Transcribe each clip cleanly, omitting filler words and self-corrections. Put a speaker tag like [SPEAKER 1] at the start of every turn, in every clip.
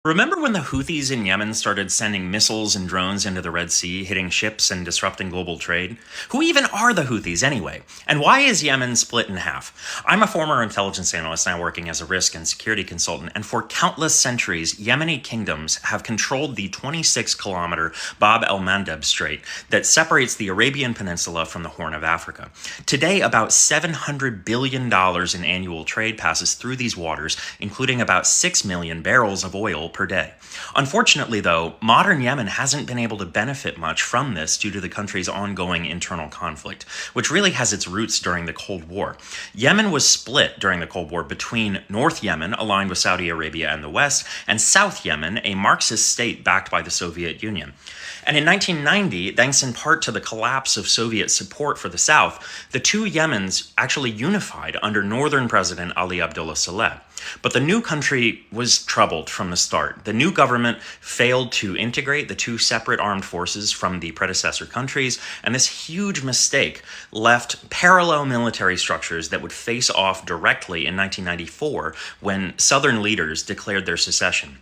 [SPEAKER 1] Remember when the Houthis in Yemen started sending missiles and drones into the Red Sea, hitting ships and disrupting global trade? Who even are the Houthis anyway? And why is Yemen split in half? I'm a former intelligence analyst now working as a risk and security consultant, and for countless centuries, Yemeni kingdoms have controlled the 26-kilometer Bab el-Mandeb Strait that separates the Arabian Peninsula from the Horn of Africa. Today, about $700 billion in annual trade passes through these waters, including about 6 million barrels of oil per day. Unfortunately, though, modern Yemen hasn't been able to benefit much from this due to the country's ongoing internal conflict, which really has its roots during the Cold War. Yemen was split during the Cold War between North Yemen, aligned with Saudi Arabia and the West, and South Yemen, a Marxist state backed by the Soviet Union. And in 1990, thanks in part to the collapse of Soviet support for the South, the two Yemens actually unified under Northern President Ali Abdullah Saleh. But the new country was troubled from the start. The new government failed to integrate the two separate armed forces from the predecessor countries, and this huge mistake left parallel military structures that would face off directly in 1994 when Southern leaders declared their secession.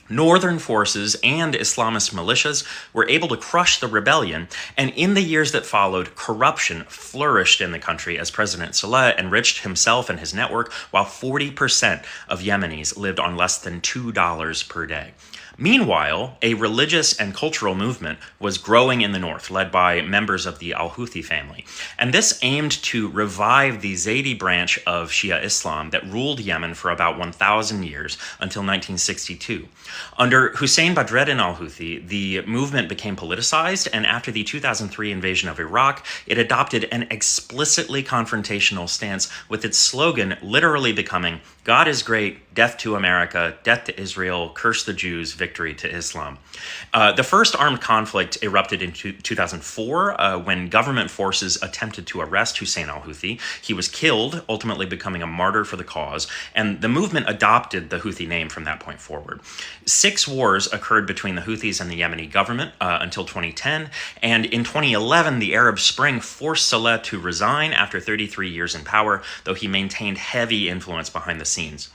[SPEAKER 1] Northern forces and Islamist militias were able to crush the rebellion, and in the years that followed, corruption flourished in the country as President Saleh enriched himself and his network, while 40% of Yemenis lived on less than $2 per day. Meanwhile, a religious and cultural movement was growing in the north, led by members of the Al-Houthi family. And this aimed to revive the Zaydi branch of Shia Islam that ruled Yemen for about 1,000 years until 1962. Under Hussein Badreddin al-Houthi, the movement became politicized, and after the 2003 invasion of Iraq, it adopted an explicitly confrontational stance, with its slogan literally becoming, "God is great, death to America, death to Israel, curse the Jews, victory to Islam." The first armed conflict erupted in 2004 when government forces attempted to arrest Hussein al-Houthi. He was killed, ultimately becoming a martyr for the cause, and the movement adopted the Houthi name from that point forward. 6 wars occurred between the Houthis and the Yemeni government until 2010, and in 2011, the Arab Spring forced Saleh to resign after 33 years in power, though he maintained heavy influence behind the scenes.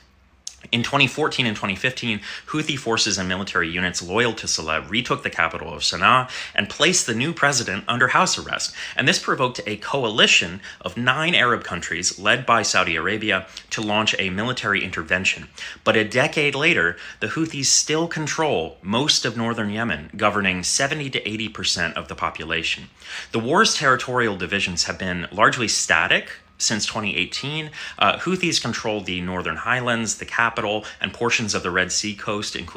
[SPEAKER 1] In 2014 and 2015, Houthi forces and military units loyal to Saleh retook the capital of Sana'a and placed the new president under house arrest. And this provoked a coalition of 9 Arab countries, led by Saudi Arabia, to launch a military intervention. But a decade later, the Houthis still control most of northern Yemen, governing 70 to 80% of the population. The war's territorial divisions have been largely static since 2018. Houthis control the northern highlands, the capital, and portions of the Red Sea coast, including